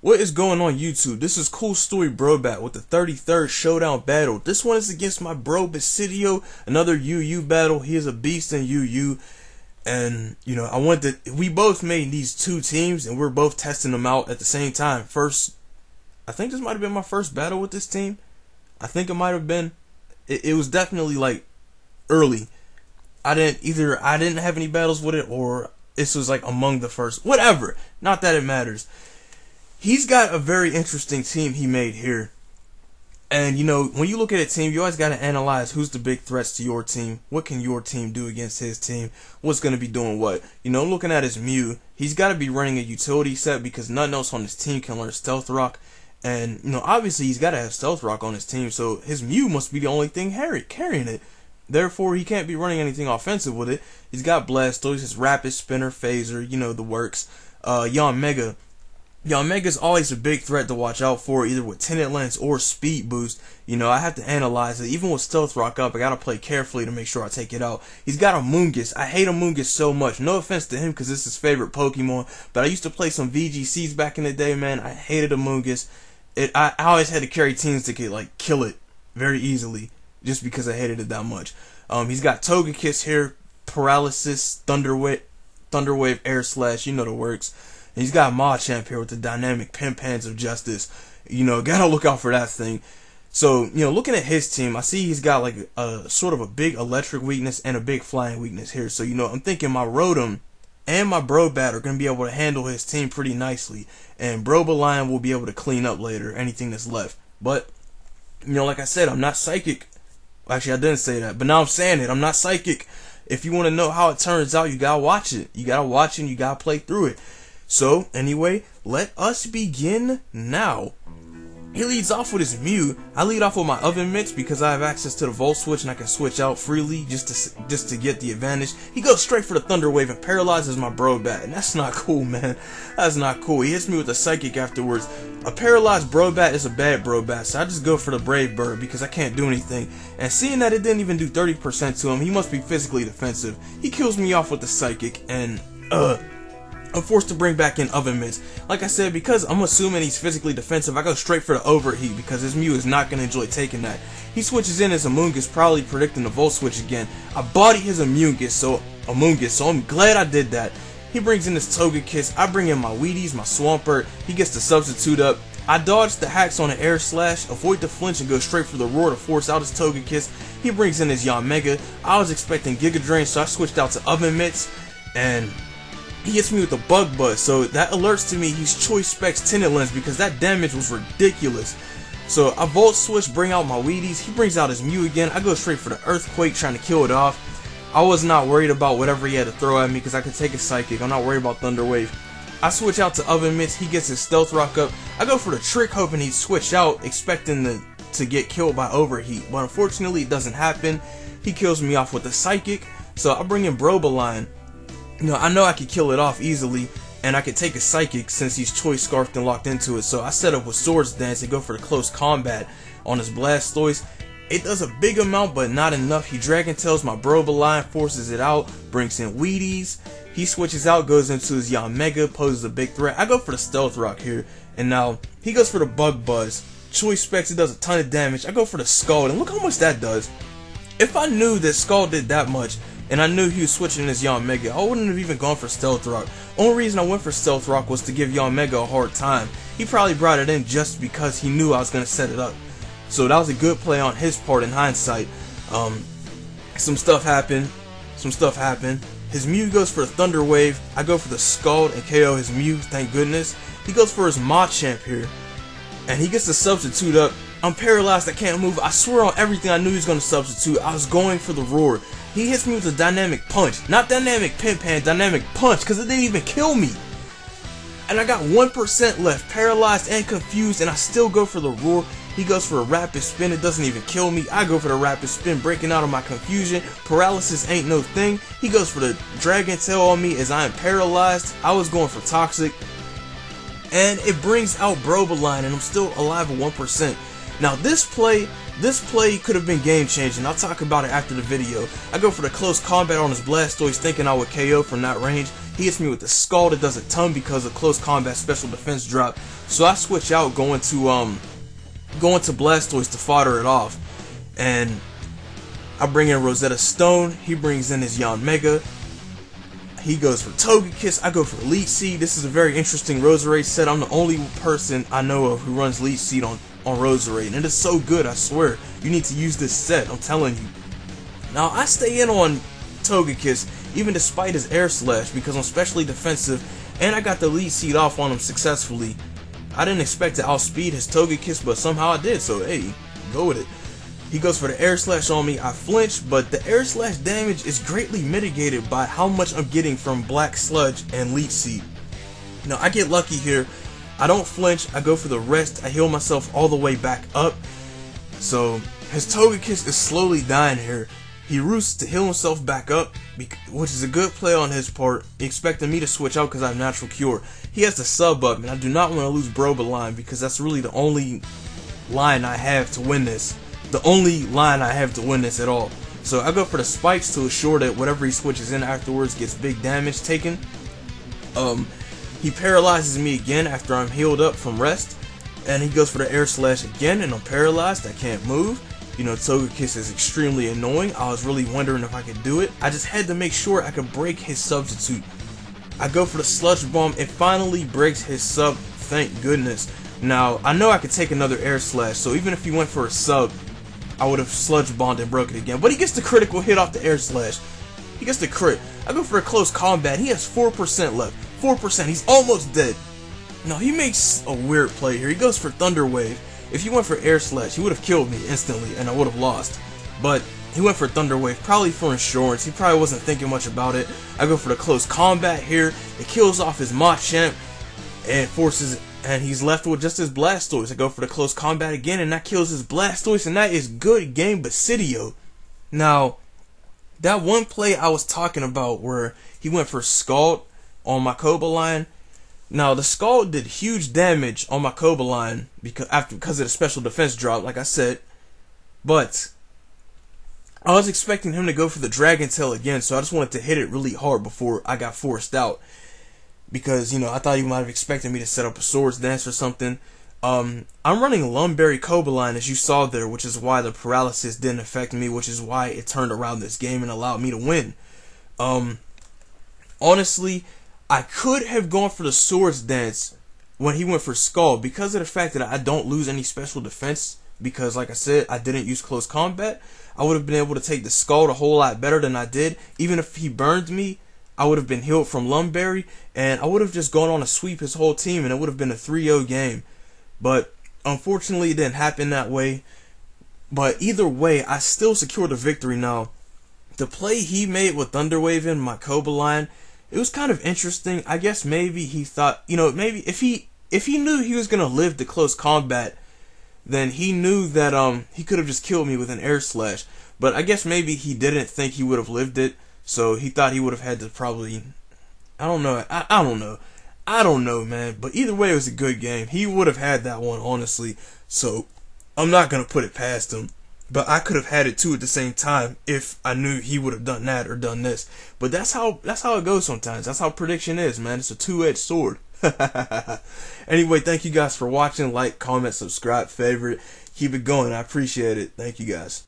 What is going on YouTube? This is CoolStoryBrobat with the 33rd Showdown battle. This one is against my bro Basidio, another UU battle. He is a beast in UU. And, you know, we both made these two teams and we're both testing them out at the same time. First, I think this might have been my first battle with this team. I think it might have been. It was definitely like early. I didn't have any battles with it, or this was like among the first. Whatever. Not that it matters. He's got a very interesting team he made here. And, you know, when you look at a team, you always got to analyze who's the big threats to your team. What can your team do against his team? What's going to be doing what? You know, looking at his Mew, he's got to be running a utility set because nothing else on his team can learn Stealth Rock. And, you know, obviously he's got to have Stealth Rock on his team, so his Mew must be the only thing carrying it. Therefore, he can't be running anything offensive with it. He's got Blastoise, his Rapid Spinner, Phaser, you know, the works. Yanmega. Yanmega's always a big threat to watch out for, either with Tinted Lens or Speed Boost. You know, I have to analyze it. Even with Stealth Rock up, I gotta play carefully to make sure I take it out. He's got Amoonguss. I hate Amoonguss so much. No offense to him, because it's his favorite Pokemon. But I used to play some VGCs back in the day, man. I hated Amoonguss. I always had to carry teams that could, like, kill it very easily, just because I hated it that much. He's got Togekiss here, Paralysis, Thunderwave, Air Slash, you know the works. And he's got Machamp here with the dynamic Pimpans of Justice. You know, gotta look out for that thing. So, you know, looking at his team, I see he's got like a sort of a big electric weakness and a big flying weakness here. So, you know, I'm thinking my Rotom and my Brobat are gonna be able to handle his team pretty nicely. And Brobaline will be able to clean up later anything that's left. But, you know, like I said, I'm not psychic. Actually, I didn't say that, but now I'm saying it. I'm not psychic. If you want to know how it turns out, you gotta watch it. You gotta watch it and you gotta play through it. So, anyway, let us begin now. He leads off with his Mew. I lead off with my Oven Mitts because I have access to the Volt Switch and I can switch out freely just to get the advantage. He goes straight for the Thunder Wave and paralyzes my Brobat, and that's not cool, man. That's not cool. He hits me with a Psychic afterwards. A paralyzed Brobat is a bad Brobat, so I just go for the Brave Bird because I can't do anything. And seeing that it didn't even do 30% to him, he must be physically defensive. He kills me off with the Psychic, and I'm forced to bring back in Oven Mitts. Like I said, because I'm assuming he's physically defensive, I go straight for the Overheat because his Mew is not going to enjoy taking that. He switches in his Amoonguss, probably predicting the Volt Switch again. I body his Amoonguss, so I'm glad I did that. He brings in his Togekiss, I bring in my Wheaties, my Swampert, he gets the substitute up. I dodge the hacks on an Air Slash, avoid the flinch, and go straight for the Roar to force out his Togekiss. He brings in his Yanmega. I was expecting Giga Drain, so I switched out to Oven Mitts, and he hits me with the Bug Buzz, so that alerts to me he's Choice Specs Tinted Lens because that damage was ridiculous. So I Volt Switch, bring out my Wheaties, he brings out his Mew again, I go straight for the Earthquake trying to kill it off. I was not worried about whatever he had to throw at me because I could take a Psychic, I'm not worried about Thunder Wave. I switch out to Oven Mitts, he gets his Stealth Rock up, I go for the Trick hoping he'd switch out, expecting to get killed by Overheat, but unfortunately it doesn't happen. He kills me off with the Psychic, so I bring in Brobaline. You know, I know I could kill it off easily, and I could take a Psychic since he's Choice Scarfed and locked into it. So I set up with Swords Dance and go for the close combat on his Blastoise. It does a big amount, but not enough. He Dragon Tails my Brobaline, forces it out, brings in Wheaties. He switches out, goes into his Yanmega, poses a big threat. I go for the Stealth Rock here, and now he goes for the Bug Buzz. Choice Specs, it does a ton of damage. I go for the Scald, and look how much that does. If I knew that Scald did that much, and I knew he was switching his Yanmega, I wouldn't have even gone for Stealth Rock. Only reason I went for Stealth Rock was to give Yanmega a hard time. He probably brought it in just because he knew I was going to set it up. So that was a good play on his part in hindsight. Some stuff happened. His Mew goes for the Thunder Wave. I go for the Scald and KO his Mew, thank goodness. He goes for his Machamp here. And he gets the substitute up. I'm paralyzed, I can't move. I swear on everything I knew he was going to substitute. I was going for the Roar. He hits me with a Dynamic Punch. Not Dynamic Pimpan, Dynamic Punch, because it didn't even kill me. And I got 1% left, paralyzed and confused, and I still go for the Roar. He goes for a Rapid Spin, it doesn't even kill me. I go for the Rapid Spin, breaking out of my confusion. Paralysis ain't no thing. He goes for the Dragon Tail on me as I am paralyzed. I was going for Toxic. And it brings out Brobaline, and I'm still alive at 1%. Now this play could have been game changing. I'll talk about it after the video. I go for the close combat on his Blastoise thinking I would KO from that range. He hits me with the Scald. It does a ton because of close combat special defense drop. So I switch out going to Blastoise to fodder it off. And I bring in Rosetta Stone. He brings in his Yanmega. He goes for Togekiss. I go for Leech Seed. This is a very interesting Roserade set. I'm the only person I know of who runs Leech Seed on Roserade. And it is so good, I swear. You need to use this set, I'm telling you. Now, I stay in on Togekiss, even despite his Air Slash, because I'm specially defensive, and I got the Leech Seed off on him successfully. I didn't expect to outspeed his Togekiss, but somehow I did, so hey, go with it. He goes for the Air Slash on me. I flinch, but the Air Slash damage is greatly mitigated by how much I'm getting from Black Sludge and Leech Seed. Now, I get lucky here. I don't flinch. I go for the rest. I heal myself all the way back up. So, his Togekiss is slowly dying here. He roosts to heal himself back up, which is a good play on his part. He expected me to switch out because I have Natural Cure. He has the sub up, and I do not want to lose Broba line because that's really the only line I have to win this. The only line I have to win this at all. So I go for the spikes to assure that whatever he switches in afterwards gets big damage taken. He paralyzes me again after I'm healed up from rest. And he goes for the Air Slash again, and I'm paralyzed. I can't move. You know, Togekiss is extremely annoying. I was really wondering if I could do it. I just had to make sure I could break his substitute. I go for the Sludge Bomb. It finally breaks his sub. Thank goodness. Now, I know I could take another Air Slash, so even if he went for a sub, I would have Sludge Bombed and broke it again. But he gets the critical hit off the Air Slash. He gets the crit. I go for a close combat. He has 4% left. 4%. He's almost dead. Now, he makes a weird play here. He goes for Thunder Wave. If he went for Air Slash, he would have killed me instantly, and I would have lost. But he went for Thunder Wave, probably for insurance. He probably wasn't thinking much about it. I go for the close combat here. It kills off his Machamp, and he's left with just his Blastoise. I go for the close combat again, and that kills his Blastoise, and that is good game Basidio. Now, that one play I was talking about where he went for Scald on my Cobalion. Now, the Scald did huge damage on my Cobalion because of the special defense drop, like I said. But I was expecting him to go for the Dragon Tail again, so I just wanted to hit it really hard before I got forced out. Because, you know, I thought he might have expected me to set up a Swords Dance or something. I'm running Lumberry Cobalion, as you saw there, which is why the paralysis didn't affect me, which is why it turned around this game and allowed me to win. Honestly, I could have gone for the Swords Dance when he went for Scald because of the fact that I don't lose any special defense because, like I said, I didn't use close combat. I would have been able to take the Scald a whole lot better than I did. Even if he burned me, I would have been healed from Lumberry, and I would have just gone on to sweep his whole team, and it would have been a 3-0 game. But unfortunately, it didn't happen that way. But either way, I still secured the victory. Now, the play he made with Thunder Wave in my Cobalion, it was kind of interesting. I guess maybe he thought, you know, maybe if he knew he was gonna live the close combat, then he knew that he could have just killed me with an Air Slash. But I guess maybe he didn't think he would have lived it, so he thought he would have had to probably, I don't know. I don't know, man. But either way, it was a good game. He would have had that one, honestly. So I'm not gonna put it past him. But I could have had it too at the same time if I knew he would have done that or done this. But that's how it goes sometimes. That's how prediction is, man. It's a two-edged sword. Anyway, thank you guys for watching. Like, comment, subscribe, favorite. Keep it going. I appreciate it. Thank you guys.